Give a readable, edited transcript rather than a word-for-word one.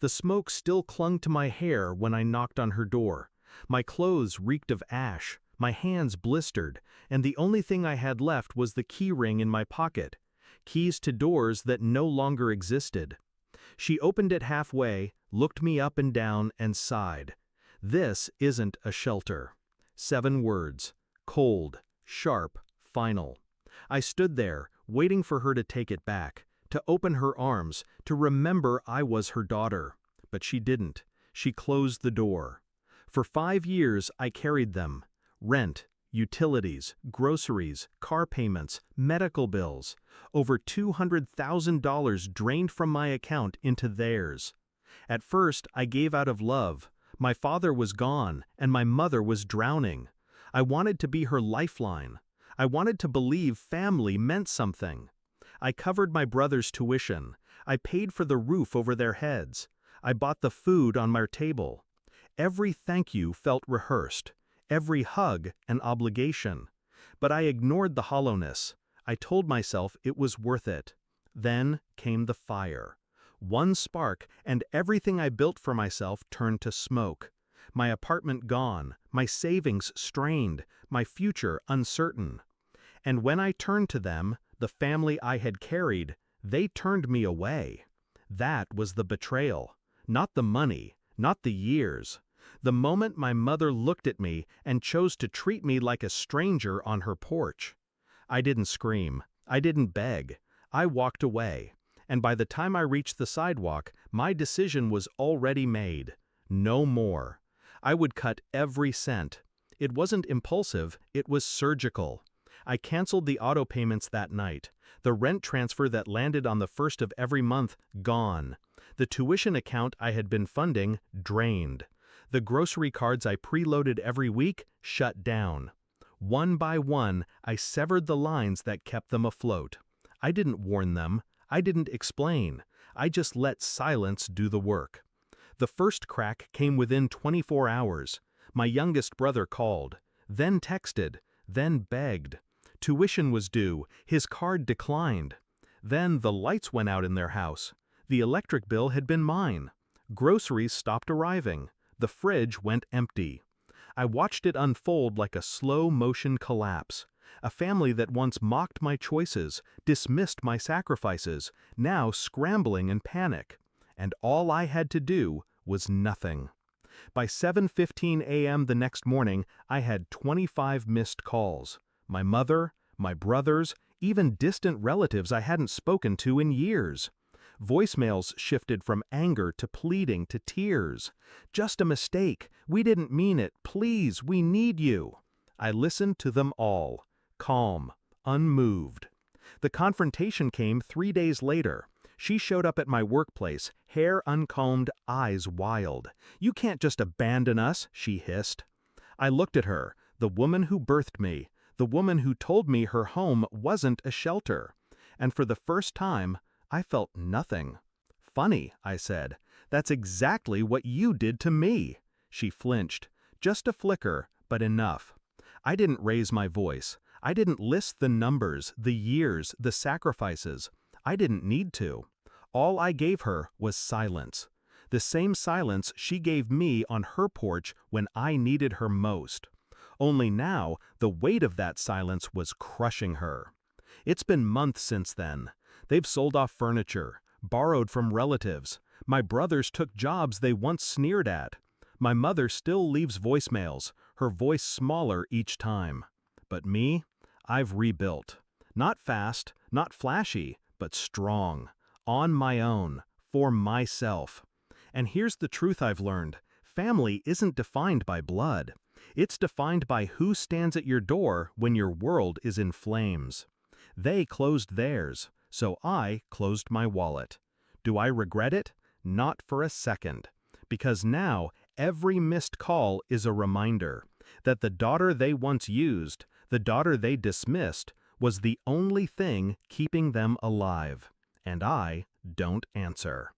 The smoke still clung to my hair when I knocked on her door. My clothes reeked of ash, my hands blistered, and the only thing I had left was the key ring in my pocket. Keys to doors that no longer existed. She opened it halfway, looked me up and down, and sighed. "This isn't a shelter." 7 words. Cold, sharp, final. I stood there, waiting for her to take it back, to open her arms, to remember I was her daughter. But she didn't. She closed the door. For 5 years I carried them. Rent, utilities, groceries, car payments, medical bills. Over $200,000 drained from my account into theirs. At first I gave out of love. My father was gone, and my mother was drowning. I wanted to be her lifeline. I wanted to believe family meant something. I covered my brother's tuition. I paid for the roof over their heads. I bought the food on my table. Every thank you felt rehearsed. Every hug an obligation. But I ignored the hollowness. I told myself it was worth it. Then came the fire. One spark, and everything I built for myself turned to smoke. My apartment gone, my savings strained, my future uncertain. And when I turned to them, the family I had carried, they turned me away. That was the betrayal. Not the money, not the years. The moment my mother looked at me and chose to treat me like a stranger on her porch. I didn't scream. I didn't beg. I walked away. And by the time I reached the sidewalk, my decision was already made. No more. I would cut every cent. It wasn't impulsive, it was surgical. I canceled the auto payments that night. The rent transfer that landed on the first of every month, gone. The tuition account I had been funding, drained. The grocery cards I preloaded every week, shut down. One by one, I severed the lines that kept them afloat. I didn't warn them. I didn't explain. I just let silence do the work. The first crack came within 24 hours. My youngest brother called, then texted, then begged. Tuition was due, his card declined. Then the lights went out in their house. The electric bill had been mine. Groceries stopped arriving. The fridge went empty. I watched it unfold like a slow-motion collapse. A family that once mocked my choices, dismissed my sacrifices, now scrambling in panic. And all I had to do was nothing. By 7:15 a.m. the next morning, I had 25 missed calls. My mother, my brothers, even distant relatives I hadn't spoken to in years. Voicemails shifted from anger to pleading to tears. "Just a mistake. We didn't mean it. Please, we need you." I listened to them all, calm, unmoved. The confrontation came 3 days later. She showed up at my workplace, hair uncombed, eyes wild. "You can't just abandon us," she hissed. I looked at her, the woman who birthed me, the woman who told me her home wasn't a shelter. And for the first time, I felt nothing. "Funny," I said. "That's exactly what you did to me." She flinched. Just a flicker, but enough. I didn't raise my voice. I didn't list the numbers, the years, the sacrifices. I didn't need to. All I gave her was silence. The same silence she gave me on her porch when I needed her most. Only now, the weight of that silence was crushing her. It's been months since then. They've sold off furniture, borrowed from relatives. My brothers took jobs they once sneered at. My mother still leaves voicemails, her voice smaller each time. But me, I've rebuilt. Not fast, not flashy, but strong. On my own, for myself. And here's the truth I've learned. Family isn't defined by blood. It's defined by who stands at your door when your world is in flames. They closed theirs, so I closed my wallet. Do I regret it? Not for a second. Because now, every missed call is a reminder that the daughter they once used, the daughter they dismissed, was the only thing keeping them alive. And I don't answer.